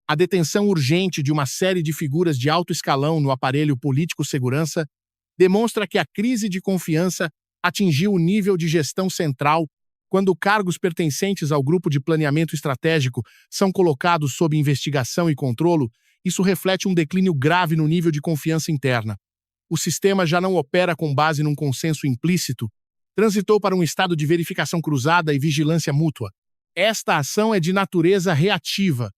A detenção urgente de uma série de figuras de alto escalão no aparelho político-segurança demonstra que a crise de confiança atingiu o nível de gestão central quando cargos pertencentes ao grupo de planeamento estratégico são colocados sob investigação e controlo. Isso reflete um declínio grave no nível de confiança interna. O sistema já não opera com base num consenso implícito, transitou para um estado de verificação cruzada e vigilância mútua. Esta ação é de natureza reativa.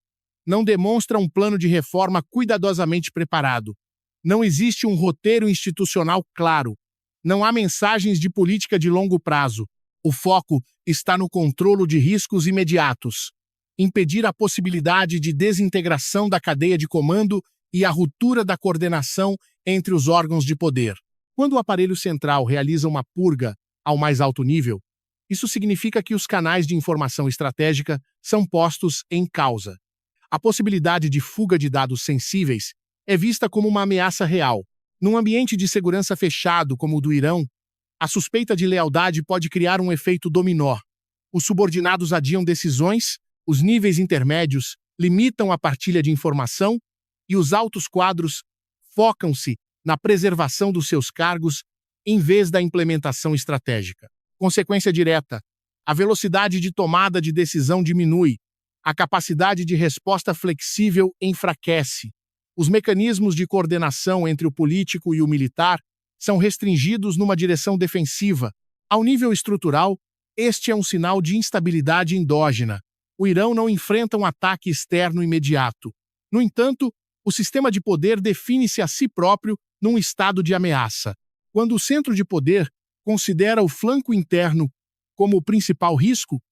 Não demonstra um plano de reforma cuidadosamente preparado. Não existe um roteiro institucional claro. Não há mensagens de política de longo prazo. O foco está no controle de riscos imediatos, impedir a possibilidade de desintegração da cadeia de comando e a ruptura da coordenação entre os órgãos de poder. Quando o aparelho central realiza uma purga ao mais alto nível, isso significa que os canais de informação estratégica são postos em causa. A possibilidade de fuga de dados sensíveis é vista como uma ameaça real. Num ambiente de segurança fechado como o do Irão, a suspeita de lealdade pode criar um efeito dominó. Os subordinados adiam decisões, os níveis intermédios limitam a partilha de informação e os altos quadros focam-se na preservação dos seus cargos em vez da implementação estratégica. Consequência direta: a velocidade de tomada de decisão diminui, a capacidade de resposta flexível enfraquece. Os mecanismos de coordenação entre o político e o militar são restringidos numa direção defensiva. Ao nível estrutural, este é um sinal de instabilidade endógena. O Irão não enfrenta um ataque externo imediato. No entanto, o sistema de poder define-se a si próprio num estado de ameaça. Quando o centro de poder considera o flanco interno como o principal risco,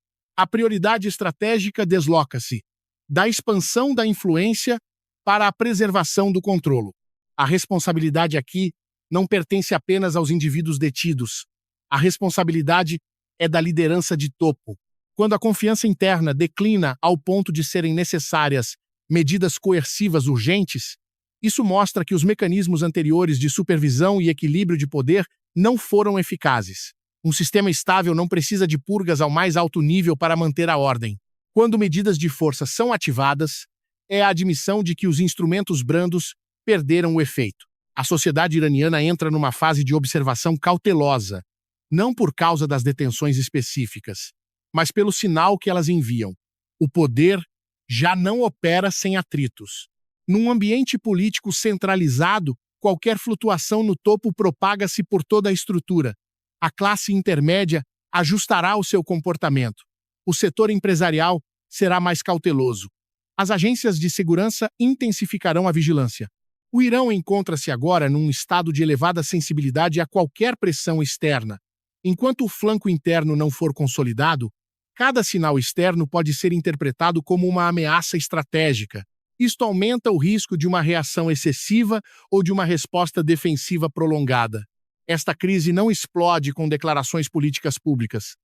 a prioridade estratégica desloca-se da expansão da influência para a preservação do controlo. A responsabilidade aqui não pertence apenas aos indivíduos detidos. A responsabilidade é da liderança de topo. Quando a confiança interna declina ao ponto de serem necessárias medidas coercivas urgentes, isso mostra que os mecanismos anteriores de supervisão e equilíbrio de poder não foram eficazes. Um sistema estável não precisa de purgas ao mais alto nível para manter a ordem. Quando medidas de força são ativadas, é a admissão de que os instrumentos brandos perderam o efeito. A sociedade iraniana entra numa fase de observação cautelosa, não por causa das detenções específicas, mas pelo sinal que elas enviam. O poder já não opera sem atritos. Num ambiente político centralizado, qualquer flutuação no topo propaga-se por toda a estrutura. A classe intermédia ajustará o seu comportamento. O setor empresarial será mais cauteloso. As agências de segurança intensificarão a vigilância. O Irão encontra-se agora num estado de elevada sensibilidade a qualquer pressão externa. Enquanto o flanco interno não for consolidado, cada sinal externo pode ser interpretado como uma ameaça estratégica. Isto aumenta o risco de uma reação excessiva ou de uma resposta defensiva prolongada. Esta crise não explode com declarações políticas públicas.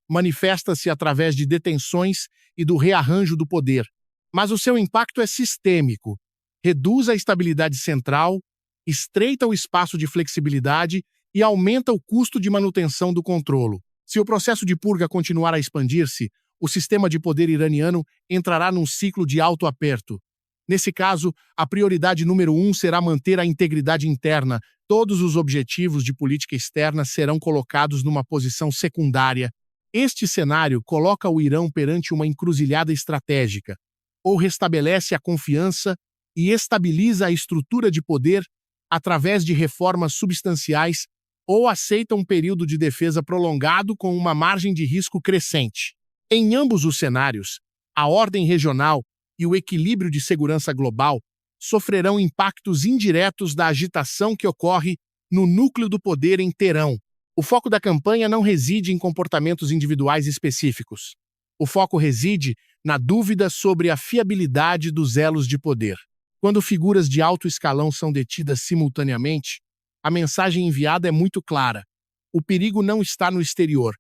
Manifesta-se através de detenções e do rearranjo do poder. Mas o seu impacto é sistêmico. Reduz a estabilidade central, estreita o espaço de flexibilidade e aumenta o custo de manutenção do controlo. Se o processo de purga continuar a expandir-se, o sistema de poder iraniano entrará num ciclo de alto aperto. Nesse caso, a prioridade número 1 será manter a integridade interna. Todos os objetivos de política externa serão colocados numa posição secundária. Este cenário coloca o Irão perante uma encruzilhada estratégica. Ou restabelece a confiança e estabiliza a estrutura de poder através de reformas substanciais, ou aceita um período de defesa prolongado com uma margem de risco crescente. Em ambos os cenários, a ordem regional e o equilíbrio de segurança global sofrerão impactos indiretos da agitação que ocorre no núcleo do poder em Teherão. O foco da campanha não reside em comportamentos individuais específicos. O foco reside na dúvida sobre a fiabilidade dos elos de poder. Quando figuras de alto escalão são detidas simultaneamente, a mensagem enviada é muito clara. O perigo não está no exterior,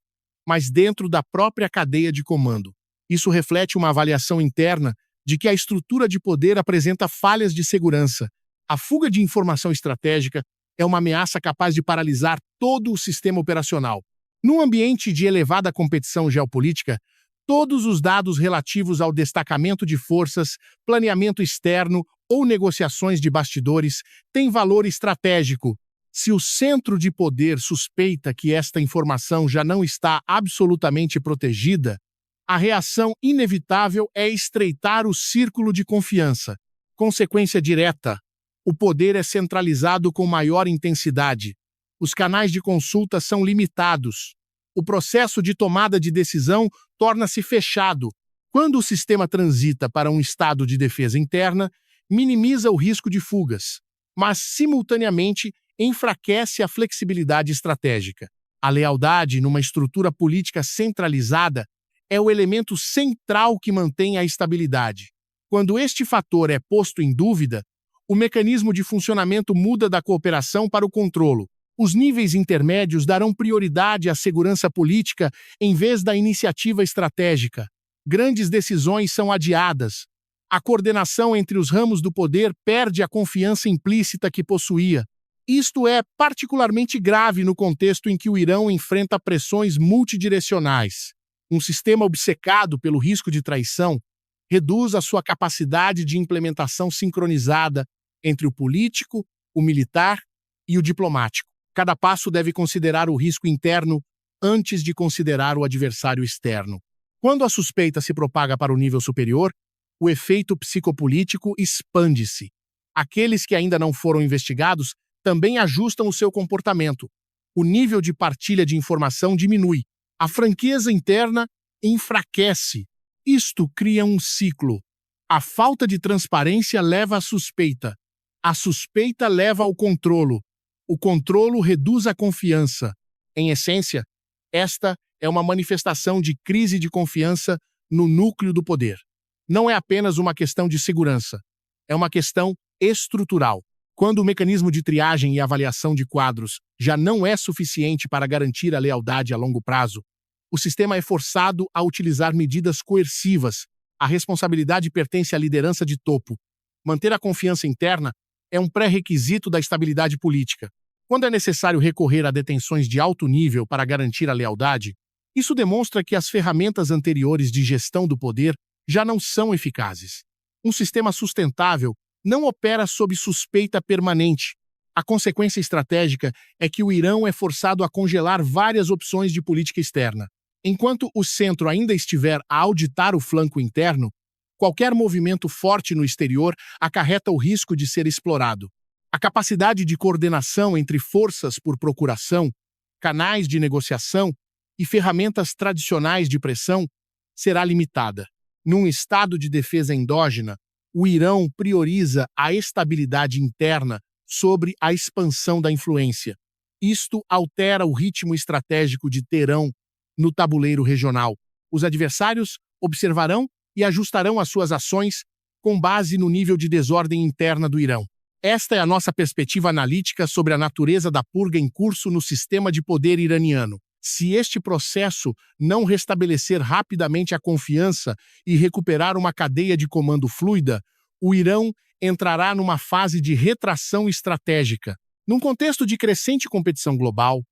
mas dentro da própria cadeia de comando. Isso reflete uma avaliação interna de que a estrutura de poder apresenta falhas de segurança. A fuga de informação estratégica é uma ameaça capaz de paralisar todo o sistema operacional. Num ambiente de elevada competição geopolítica, Todos os dados relativos ao destacamento de forças, planeamento externo ou negociações de bastidores têm valor estratégico. Se o centro de poder suspeita que esta informação já não está absolutamente protegida, a reação inevitável é estreitar o círculo de confiança. Consequência direta: o poder é centralizado com maior intensidade. Os canais de consulta são limitados. O processo de tomada de decisão torna-se fechado. Quando o sistema transita para um estado de defesa interna, minimiza o risco de fugas, mas, simultaneamente, enfraquece a flexibilidade estratégica. A lealdade numa estrutura política centralizada é o elemento central que mantém a estabilidade. Quando este fator é posto em dúvida, o mecanismo de funcionamento muda da cooperação para o controlo. Os níveis intermédios darão prioridade à segurança política em vez da iniciativa estratégica. Grandes decisões são adiadas. A coordenação entre os ramos do poder perde a confiança implícita que possuía. Isto é particularmente grave no contexto em que o Irão enfrenta pressões multidirecionais. Um sistema obcecado pelo risco de traição reduz a sua capacidade de implementação sincronizada entre o político, o militar e o diplomático. Cada passo deve considerar o risco interno antes de considerar o adversário externo. Quando a suspeita se propaga para o nível superior, o efeito psicopolítico expande-se. Aqueles que ainda não foram investigados também ajustam o seu comportamento. O nível de partilha de informação diminui. A franqueza interna enfraquece. Isto cria um ciclo. A falta de transparência leva à suspeita. A suspeita leva ao controlo. O controlo reduz a confiança. Em essência, esta é uma manifestação de crise de confiança no núcleo do poder. Não é apenas uma questão de segurança. É uma questão estrutural. Quando o mecanismo de triagem e avaliação de quadros já não é suficiente para garantir a lealdade a longo prazo, o sistema é forçado a utilizar medidas coercivas. A responsabilidade pertence à liderança de topo. Manter a confiança interna é um pré-requisito da estabilidade política. Quando é necessário recorrer a detenções de alto nível para garantir a lealdade, isso demonstra que as ferramentas anteriores de gestão do poder já não são eficazes. Um sistema sustentável não opera sob suspeita permanente. A consequência estratégica é que o Irão é forçado a congelar várias opções de política externa. Enquanto o centro ainda estiver a auditar o flanco interno, qualquer movimento forte no exterior acarreta o risco de ser explorado. A capacidade de coordenação entre forças por procuração, canais de negociação e ferramentas tradicionais de pressão será limitada. Num estado de defesa endógena, o Irão prioriza a estabilidade interna sobre a expansão da influência. Isto altera o ritmo estratégico de Teherão no tabuleiro regional. Os adversários observarão e ajustarão as suas ações com base no nível de desordem interna do Irão. Esta é a nossa perspectiva analítica sobre a natureza da purga em curso no sistema de poder iraniano. Se este processo não restabelecer rapidamente a confiança e recuperar uma cadeia de comando fluida, o Irão entrará numa fase de retração estratégica. Num contexto de crescente competição global,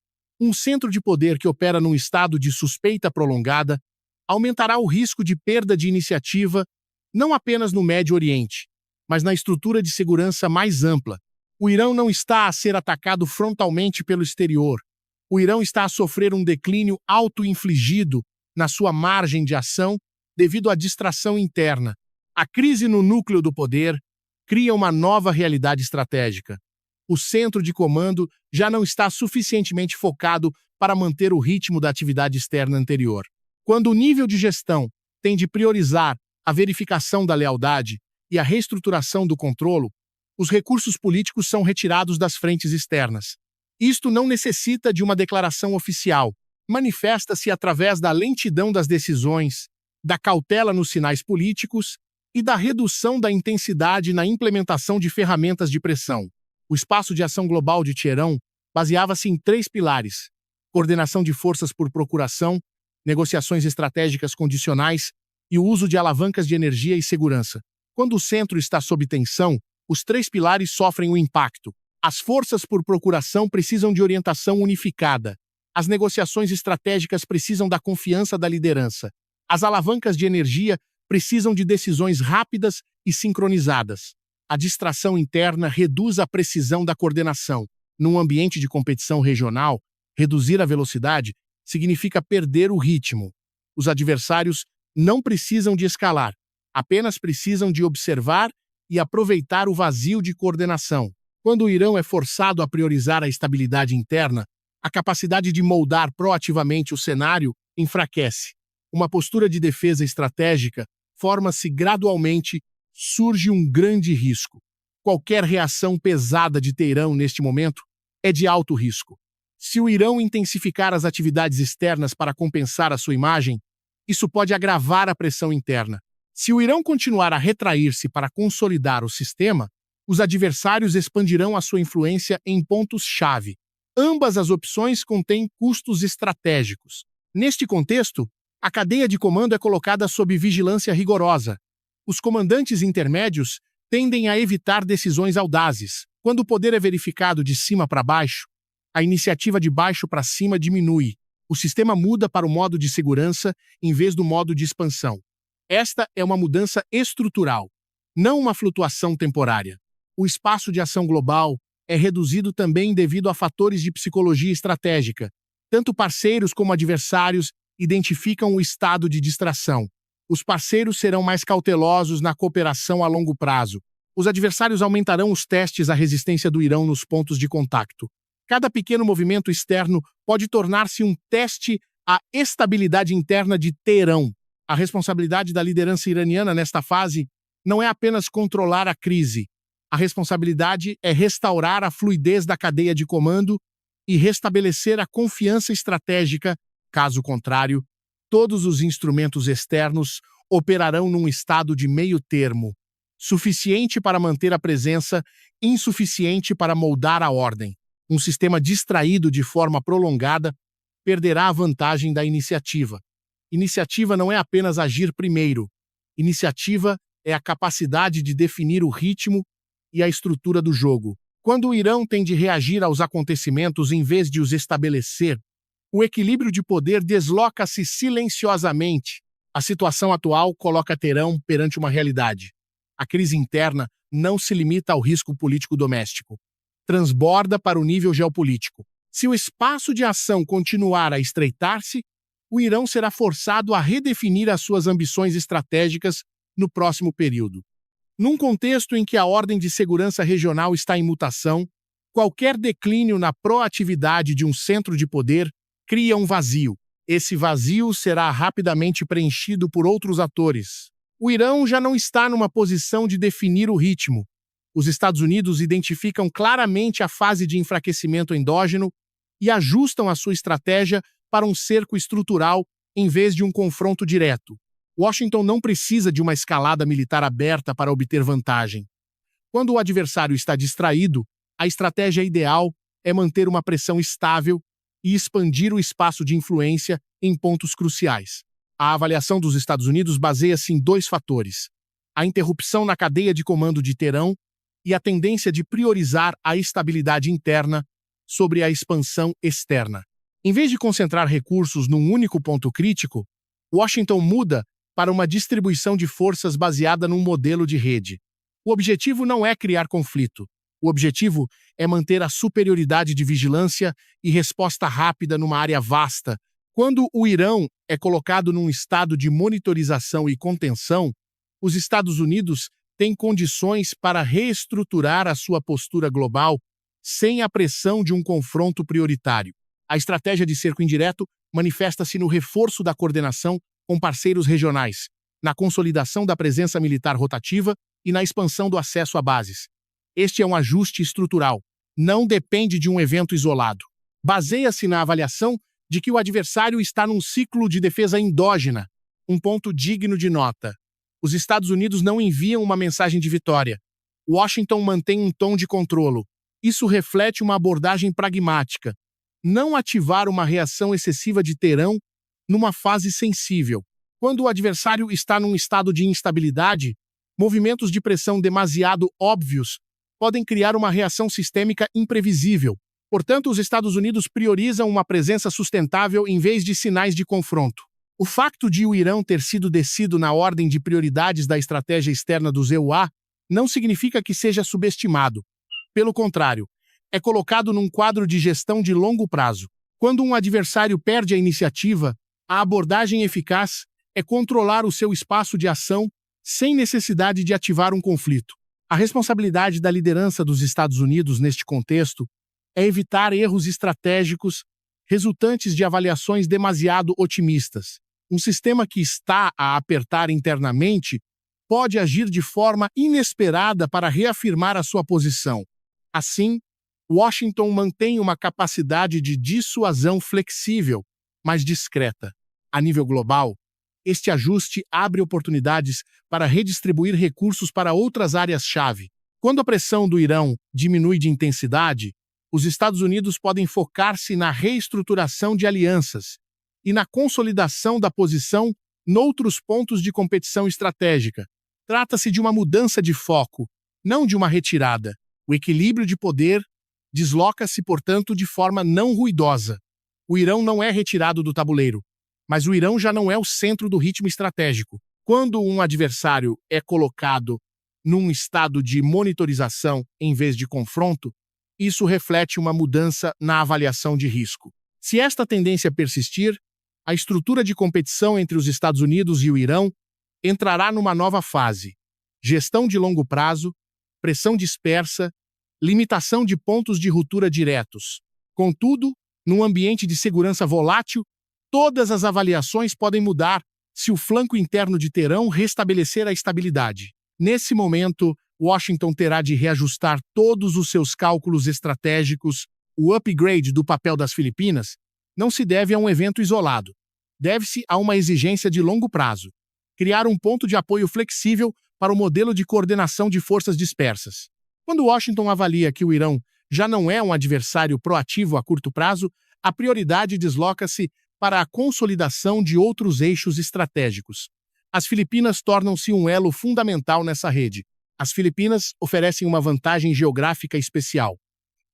um centro de poder que opera num estado de suspeita prolongada aumentará o risco de perda de iniciativa não apenas no Médio Oriente, mas na estrutura de segurança mais ampla. O Irão não está a ser atacado frontalmente pelo exterior. O Irão está a sofrer um declínio auto-infligido na sua margem de ação devido à distração interna. A crise no núcleo do poder cria uma nova realidade estratégica. O centro de comando já não está suficientemente focado para manter o ritmo da atividade externa anterior. Quando o nível de gestão tem de priorizar a verificação da lealdade e a reestruturação do controlo, os recursos políticos são retirados das frentes externas. Isto não necessita de uma declaração oficial. Manifesta-se através da lentidão das decisões, da cautela nos sinais políticos e da redução da intensidade na implementação de ferramentas de pressão. O espaço de ação global de Teherão baseava-se em 3 pilares: coordenação de forças por procuração, negociações estratégicas condicionais e o uso de alavancas de energia e segurança. Quando o centro está sob tensão, os 3 pilares sofrem um impacto. As forças por procuração precisam de orientação unificada. As negociações estratégicas precisam da confiança da liderança. As alavancas de energia precisam de decisões rápidas e sincronizadas. A distração interna reduz a precisão da coordenação. Num ambiente de competição regional, reduzir a velocidade significa perder o ritmo. Os adversários não precisam de escalar, apenas precisam de observar e aproveitar o vazio de coordenação. Quando o Irão é forçado a priorizar a estabilidade interna, a capacidade de moldar proativamente o cenário enfraquece. Uma postura de defesa estratégica forma-se gradualmente, surge um grande risco. Qualquer reação pesada de Teherão neste momento é de alto risco. Se o Irão intensificar as atividades externas para compensar a sua imagem, isso pode agravar a pressão interna. Se o Irão continuar a retrair-se para consolidar o sistema, os adversários expandirão a sua influência em pontos-chave. Ambas as opções contêm custos estratégicos. Neste contexto, a cadeia de comando é colocada sob vigilância rigorosa. Os comandantes intermédios tendem a evitar decisões audazes. Quando o poder é verificado de cima para baixo, a iniciativa de baixo para cima diminui. O sistema muda para o modo de segurança em vez do modo de expansão. Esta é uma mudança estrutural, não uma flutuação temporária. O espaço de ação global é reduzido também devido a fatores de psicologia estratégica. Tanto parceiros como adversários identificam o estado de distração. Os parceiros serão mais cautelosos na cooperação a longo prazo. Os adversários aumentarão os testes à resistência do Irão nos pontos de contato. Cada pequeno movimento externo pode tornar-se um teste à estabilidade interna de Teherão. A responsabilidade da liderança iraniana nesta fase não é apenas controlar a crise. A responsabilidade é restaurar a fluidez da cadeia de comando e restabelecer a confiança estratégica. Caso contrário, todos os instrumentos externos operarão num estado de meio termo, suficiente para manter a presença, insuficiente para moldar a ordem. Um sistema distraído de forma prolongada perderá a vantagem da iniciativa. Iniciativa não é apenas agir primeiro. Iniciativa é a capacidade de definir o ritmo e a estrutura do jogo. Quando o Irão tem de reagir aos acontecimentos em vez de os estabelecer, o equilíbrio de poder desloca-se silenciosamente. A situação atual coloca Teherão perante uma realidade. A crise interna não se limita ao risco político doméstico. Transborda para o nível geopolítico. Se o espaço de ação continuar a estreitar-se, o Irão será forçado a redefinir as suas ambições estratégicas no próximo período. Num contexto em que a ordem de segurança regional está em mutação, qualquer declínio na proatividade de um centro de poder cria um vazio. Esse vazio será rapidamente preenchido por outros atores. O Irão já não está numa posição de definir o ritmo. Os Estados Unidos identificam claramente a fase de enfraquecimento endógeno e ajustam a sua estratégia para um cerco estrutural em vez de um confronto direto. Washington não precisa de uma escalada militar aberta para obter vantagem. Quando o adversário está distraído, a estratégia ideal é manter uma pressão estável e expandir o espaço de influência em pontos cruciais. A avaliação dos Estados Unidos baseia-se em dois fatores: a interrupção na cadeia de comando de Teherão e a tendência de priorizar a estabilidade interna sobre a expansão externa. Em vez de concentrar recursos num único ponto crítico, Washington muda para uma distribuição de forças baseada num modelo de rede. O objetivo não é criar conflito. O objetivo é manter a superioridade de vigilância e resposta rápida numa área vasta. Quando o Irão é colocado num estado de monitorização e contenção, os Estados Unidos têm condições para reestruturar a sua postura global sem a pressão de um confronto prioritário. A estratégia de cerco indireto manifesta-se no reforço da coordenação com parceiros regionais, na consolidação da presença militar rotativa e na expansão do acesso a bases. Este é um ajuste estrutural, não depende de um evento isolado. Baseia-se na avaliação de que o adversário está num ciclo de defesa endógena, um ponto digno de nota. Os Estados Unidos não enviam uma mensagem de vitória. Washington mantém um tom de controlo. Isso reflete uma abordagem pragmática. Não ativar uma reação excessiva de Teherão numa fase sensível. Quando o adversário está num estado de instabilidade, movimentos de pressão demasiado óbvios podem criar uma reação sistêmica imprevisível. Portanto, os Estados Unidos priorizam uma presença sustentável em vez de sinais de confronto. O facto de o Irão ter sido descido na ordem de prioridades da estratégia externa dos EUA não significa que seja subestimado. Pelo contrário, é colocado num quadro de gestão de longo prazo. Quando um adversário perde a iniciativa, a abordagem eficaz é controlar o seu espaço de ação sem necessidade de ativar um conflito. A responsabilidade da liderança dos Estados Unidos neste contexto é evitar erros estratégicos resultantes de avaliações demasiado otimistas. Um sistema que está a apertar internamente pode agir de forma inesperada para reafirmar a sua posição. Assim, Washington mantém uma capacidade de dissuasão flexível, mas discreta. A nível global, este ajuste abre oportunidades para redistribuir recursos para outras áreas-chave. Quando a pressão do Irão diminui de intensidade, os Estados Unidos podem focar-se na reestruturação de alianças e na consolidação da posição noutros pontos de competição estratégica. Trata-se de uma mudança de foco, não de uma retirada. O equilíbrio de poder desloca-se, portanto, de forma não ruidosa. O Irão não é retirado do tabuleiro, mas o Irão já não é o centro do ritmo estratégico. Quando um adversário é colocado num estado de monitorização em vez de confronto, isso reflete uma mudança na avaliação de risco. Se esta tendência persistir, a estrutura de competição entre os Estados Unidos e o Irão entrará numa nova fase: gestão de longo prazo, pressão dispersa, limitação de pontos de ruptura diretos. Contudo, num ambiente de segurança volátil, todas as avaliações podem mudar se o flanco interno de Teherão restabelecer a estabilidade. Nesse momento, Washington terá de reajustar todos os seus cálculos estratégicos. O upgrade do papel das Filipinas não se deve a um evento isolado. Deve-se a uma exigência de longo prazo: criar um ponto de apoio flexível para o modelo de coordenação de forças dispersas. Quando Washington avalia que o Irão já não é um adversário proativo a curto prazo, a prioridade desloca-se para a consolidação de outros eixos estratégicos. As Filipinas tornam-se um elo fundamental nessa rede. As Filipinas oferecem uma vantagem geográfica especial.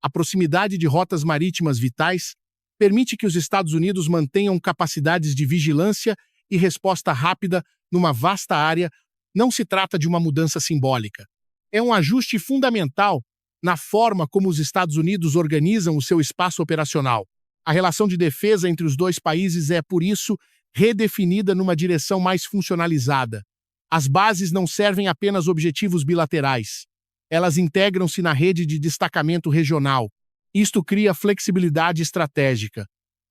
A proximidade de rotas marítimas vitais permite que os Estados Unidos mantenham capacidades de vigilância e resposta rápida numa vasta área. Não se trata de uma mudança simbólica. É um ajuste fundamental na forma como os Estados Unidos organizam o seu espaço operacional. A relação de defesa entre os dois países é, por isso, redefinida numa direção mais funcionalizada. As bases não servem apenas objetivos bilaterais. Elas integram-se na rede de destacamento regional. Isto cria flexibilidade estratégica.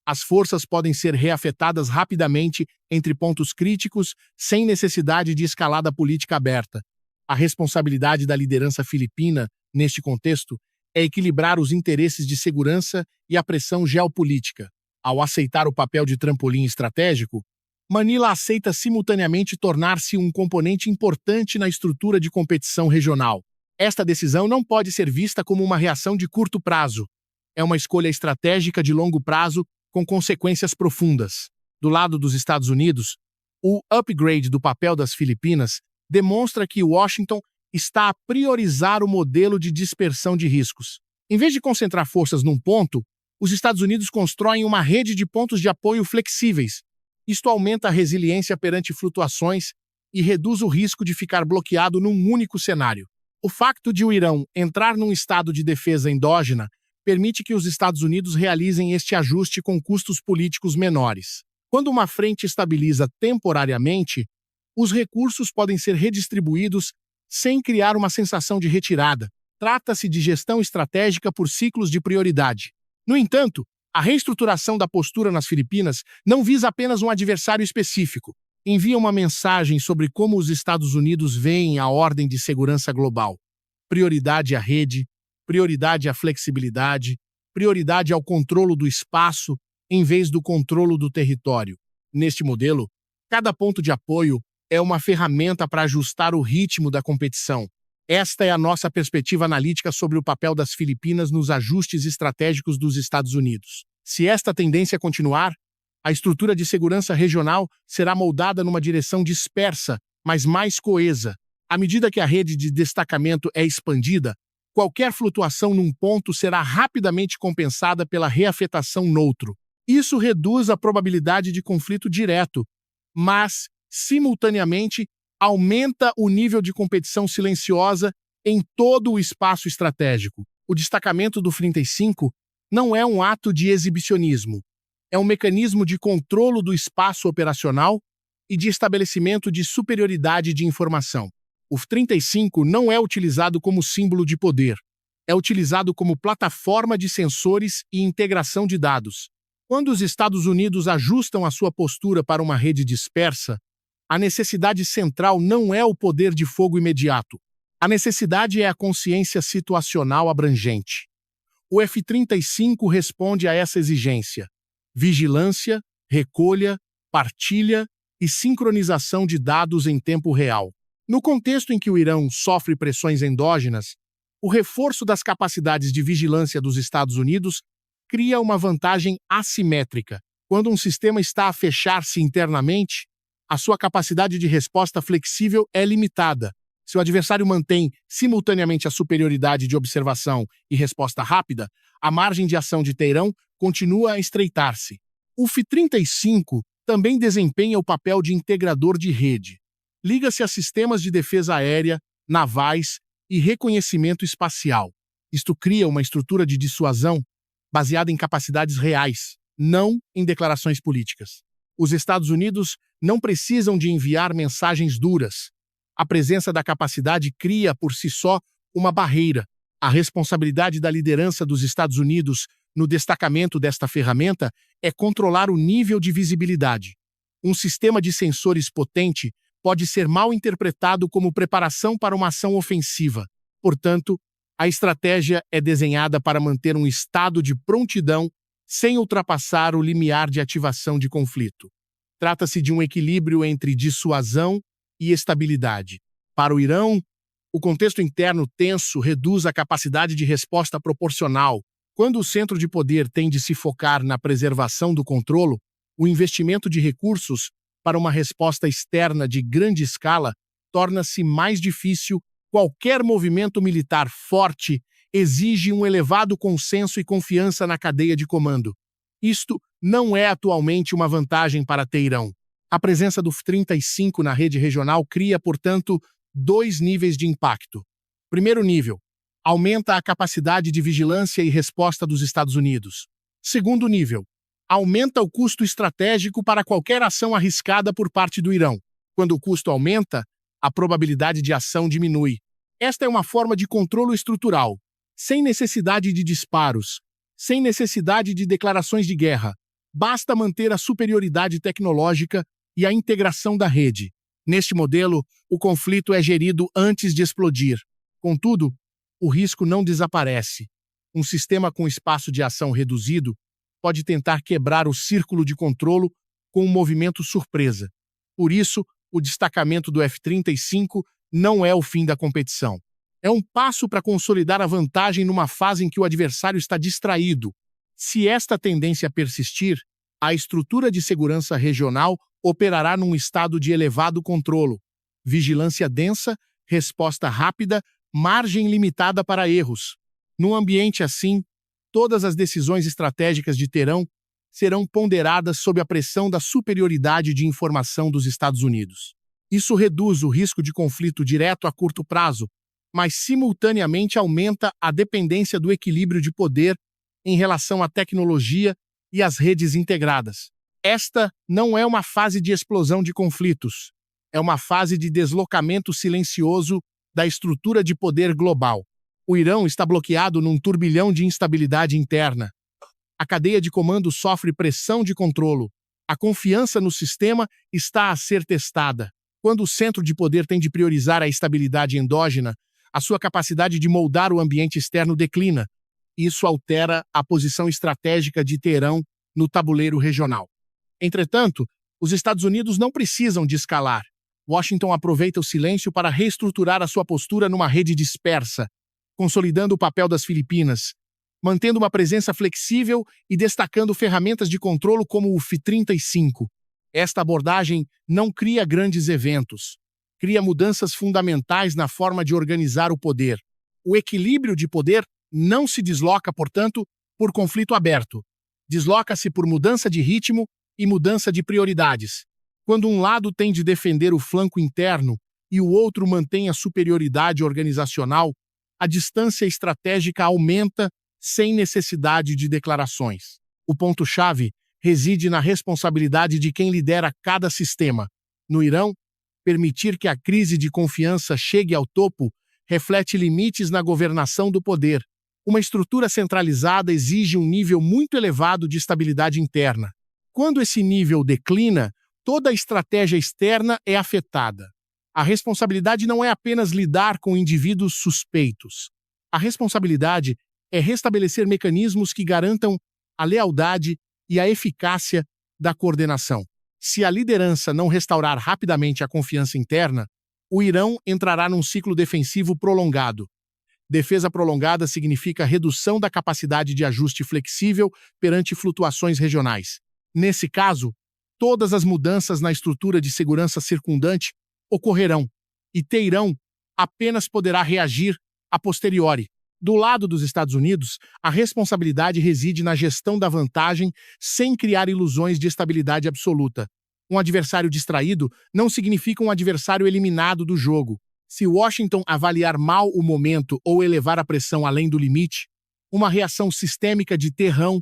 As forças podem ser reafetadas rapidamente entre pontos críticos, sem necessidade de escalada política aberta. A responsabilidade da liderança filipina, neste contexto, é equilibrar os interesses de segurança e a pressão geopolítica. Ao aceitar o papel de trampolim estratégico, Manila aceita simultaneamente tornar-se um componente importante na estrutura de competição regional. Esta decisão não pode ser vista como uma reação de curto prazo. É uma escolha estratégica de longo prazo com consequências profundas. Do lado dos Estados Unidos, o upgrade do papel das Filipinas demonstra que Washington está a priorizar o modelo de dispersão de riscos. Em vez de concentrar forças num ponto, os Estados Unidos constroem uma rede de pontos de apoio flexíveis. Isto aumenta a resiliência perante flutuações e reduz o risco de ficar bloqueado num único cenário. O facto de o Irão entrar num estado de defesa endógena permite que os Estados Unidos realizem este ajuste com custos políticos menores. Quando uma frente estabiliza temporariamente, os recursos podem ser redistribuídos sem criar uma sensação de retirada. Trata-se de gestão estratégica por ciclos de prioridade. No entanto, a reestruturação da postura nas Filipinas não visa apenas um adversário específico. Envia uma mensagem sobre como os Estados Unidos veem a ordem de segurança global. Prioridade à rede, prioridade à flexibilidade, prioridade ao controlo do espaço em vez do controlo do território. Neste modelo, cada ponto de apoio é uma ferramenta para ajustar o ritmo da competição. Esta é a nossa perspectiva analítica sobre o papel das Filipinas nos ajustes estratégicos dos Estados Unidos. Se esta tendência continuar, a estrutura de segurança regional será moldada numa direção dispersa, mas mais coesa. À medida que a rede de destacamento é expandida, qualquer flutuação num ponto será rapidamente compensada pela reafetação noutro. Isso reduz a probabilidade de conflito direto, mas, simultaneamente, aumenta o nível de competição silenciosa em todo o espaço estratégico. O destacamento do F-35 não é um ato de exibicionismo, é um mecanismo de controlo do espaço operacional e de estabelecimento de superioridade de informação. O F-35 não é utilizado como símbolo de poder, é utilizado como plataforma de sensores e integração de dados. Quando os Estados Unidos ajustam a sua postura para uma rede dispersa, a necessidade central não é o poder de fogo imediato. A necessidade é a consciência situacional abrangente. O F-35 responde a essa exigência: vigilância, recolha, partilha e sincronização de dados em tempo real. No contexto em que o Irão sofre pressões endógenas, o reforço das capacidades de vigilância dos Estados Unidos cria uma vantagem assimétrica. Quando um sistema está a fechar-se internamente, a sua capacidade de resposta flexível é limitada. Se o adversário mantém simultaneamente a superioridade de observação e resposta rápida, a margem de ação de Teherão continua a estreitar-se. O F-35 também desempenha o papel de integrador de rede. Liga-se a sistemas de defesa aérea, navais e reconhecimento espacial. Isto cria uma estrutura de dissuasão baseada em capacidades reais, não em declarações políticas. Os Estados Unidos não precisam de enviar mensagens duras. A presença da capacidade cria, por si só, uma barreira. A responsabilidade da liderança dos Estados Unidos no destacamento desta ferramenta é controlar o nível de visibilidade. Um sistema de sensores potente pode ser mal interpretado como preparação para uma ação ofensiva. Portanto, a estratégia é desenhada para manter um estado de prontidão sem ultrapassar o limiar de ativação de conflito. Trata-se de um equilíbrio entre dissuasão e estabilidade. Para o Irão, o contexto interno tenso reduz a capacidade de resposta proporcional. Quando o centro de poder tem de se focar na preservação do controlo, o investimento de recursos para uma resposta externa de grande escala torna-se mais difícil. Qualquer movimento militar forte exige um elevado consenso e confiança na cadeia de comando. Isto não é atualmente uma vantagem para Teherão. A presença do F-35 na rede regional cria, portanto, dois níveis de impacto. Primeiro nível: aumenta a capacidade de vigilância e resposta dos Estados Unidos. Segundo nível: aumenta o custo estratégico para qualquer ação arriscada por parte do Irão. Quando o custo aumenta, a probabilidade de ação diminui. Esta é uma forma de controle estrutural, sem necessidade de disparos, sem necessidade de declarações de guerra. Basta manter a superioridade tecnológica e a integração da rede. Neste modelo, o conflito é gerido antes de explodir. Contudo, o risco não desaparece. Um sistema com espaço de ação reduzido pode tentar quebrar o círculo de controlo com um movimento surpresa. Por isso, o destacamento do F-35 não é o fim da competição. É um passo para consolidar a vantagem numa fase em que o adversário está distraído. Se esta tendência persistir, a estrutura de segurança regional operará num estado de elevado controlo. Vigilância densa, resposta rápida, margem limitada para erros. Num ambiente assim, todas as decisões estratégicas de Teherão serão ponderadas sob a pressão da superioridade de informação dos Estados Unidos. Isso reduz o risco de conflito direto a curto prazo, mas simultaneamente aumenta a dependência do equilíbrio de poder em relação à tecnologia e às redes integradas. Esta não é uma fase de explosão de conflitos, é uma fase de deslocamento silencioso da estrutura de poder global. O Irão está bloqueado num turbilhão de instabilidade interna. A cadeia de comando sofre pressão de controlo. A confiança no sistema está a ser testada. Quando o centro de poder tem de priorizar a estabilidade endógena, a sua capacidade de moldar o ambiente externo declina. Isso altera a posição estratégica de Teherão no tabuleiro regional. Entretanto, os Estados Unidos não precisam de escalar. Washington aproveita o silêncio para reestruturar a sua postura numa rede dispersa, consolidando o papel das Filipinas, mantendo uma presença flexível e destacando ferramentas de controlo como o F-35. Esta abordagem não cria grandes eventos, cria mudanças fundamentais na forma de organizar o poder. O equilíbrio de poder não se desloca, portanto, por conflito aberto. Desloca-se por mudança de ritmo e mudança de prioridades. Quando um lado tem de defender o flanco interno e o outro mantém a superioridade organizacional, a distância estratégica aumenta sem necessidade de declarações. O ponto-chave reside na responsabilidade de quem lidera cada sistema. No Irão, permitir que a crise de confiança chegue ao topo reflete limites na governação do poder. Uma estrutura centralizada exige um nível muito elevado de estabilidade interna. Quando esse nível declina, toda a estratégia externa é afetada. A responsabilidade não é apenas lidar com indivíduos suspeitos. A responsabilidade é restabelecer mecanismos que garantam a lealdade e a eficácia da coordenação. Se a liderança não restaurar rapidamente a confiança interna, o Irão entrará num ciclo defensivo prolongado. Defesa prolongada significa redução da capacidade de ajuste flexível perante flutuações regionais. Nesse caso, todas as mudanças na estrutura de segurança circundante ocorrerão, e Teherã apenas poderá reagir a posteriori. Do lado dos Estados Unidos, a responsabilidade reside na gestão da vantagem sem criar ilusões de estabilidade absoluta. Um adversário distraído não significa um adversário eliminado do jogo. Se Washington avaliar mal o momento ou elevar a pressão além do limite, uma reação sistêmica de Teherã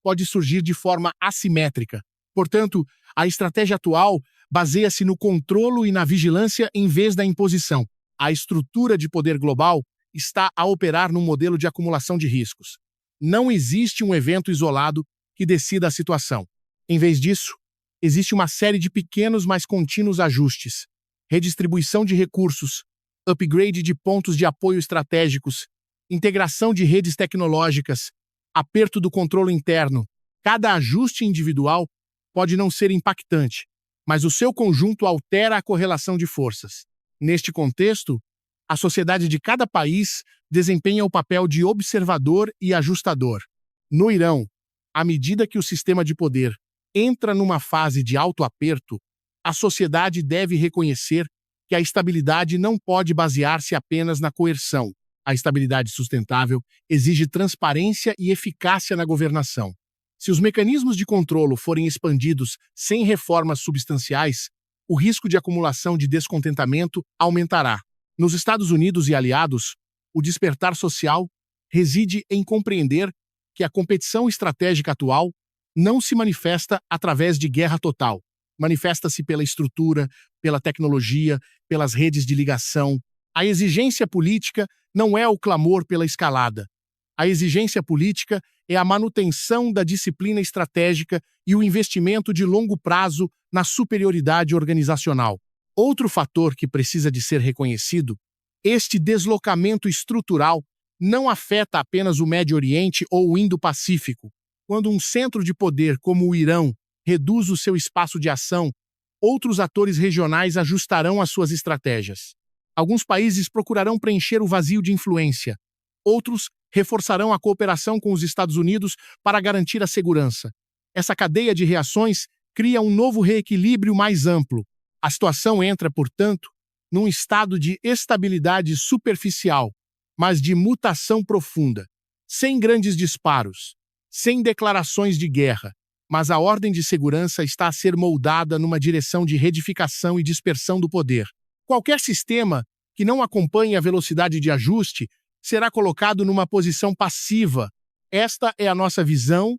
pode surgir de forma assimétrica. Portanto, a estratégia atual baseia-se no controlo e na vigilância em vez da imposição. A estrutura de poder global está a operar num modelo de acumulação de riscos. Não existe um evento isolado que decida a situação. Em vez disso, existe uma série de pequenos, mas contínuos ajustes, redistribuição de recursos, upgrade de pontos de apoio estratégicos, integração de redes tecnológicas, aperto do controle interno. Cada ajuste individual pode não ser impactante, mas o seu conjunto altera a correlação de forças. Neste contexto, a sociedade de cada país desempenha o papel de observador e ajustador. No Irão, à medida que o sistema de poder entra numa fase de alto aperto, a sociedade deve reconhecer que a estabilidade não pode basear-se apenas na coerção. A estabilidade sustentável exige transparência e eficácia na governação. Se os mecanismos de controlo forem expandidos sem reformas substanciais, o risco de acumulação de descontentamento aumentará. Nos Estados Unidos e aliados, o despertar social reside em compreender que a competição estratégica atual não se manifesta através de guerra total. Manifesta-se pela estrutura, pela tecnologia, pelas redes de ligação. A exigência política não é o clamor pela escalada. A exigência política é a manutenção da disciplina estratégica e o investimento de longo prazo na superioridade organizacional. Outro fator que precisa de ser reconhecido, este deslocamento estrutural não afeta apenas o Médio Oriente ou o Indo-Pacífico. Quando um centro de poder como o Irão reduz o seu espaço de ação, outros atores regionais ajustarão as suas estratégias. Alguns países procurarão preencher o vazio de influência. Outros reforçarão a cooperação com os Estados Unidos para garantir a segurança. Essa cadeia de reações cria um novo reequilíbrio mais amplo. A situação entra, portanto, num estado de estabilidade superficial, mas de mutação profunda, sem grandes disparos, sem declarações de guerra, mas a ordem de segurança está a ser moldada numa direção de retificação e dispersão do poder. Qualquer sistema que não acompanhe a velocidade de ajuste será colocado numa posição passiva. Esta é a nossa visão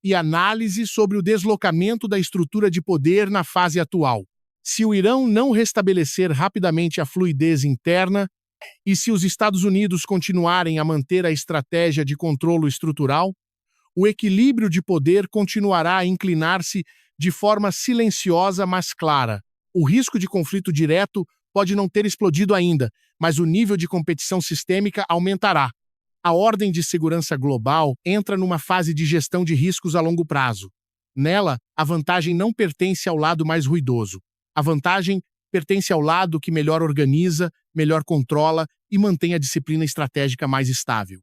e análise sobre o deslocamento da estrutura de poder na fase atual. Se o Irão não restabelecer rapidamente a fluidez interna e se os Estados Unidos continuarem a manter a estratégia de controlo estrutural, o equilíbrio de poder continuará a inclinar-se de forma silenciosa, mas clara. O risco de conflito direto pode não ter explodido ainda, mas o nível de competição sistêmica aumentará. A ordem de segurança global entra numa fase de gestão de riscos a longo prazo. Nela, a vantagem não pertence ao lado mais ruidoso. A vantagem pertence ao lado que melhor organiza, melhor controla e mantém a disciplina estratégica mais estável.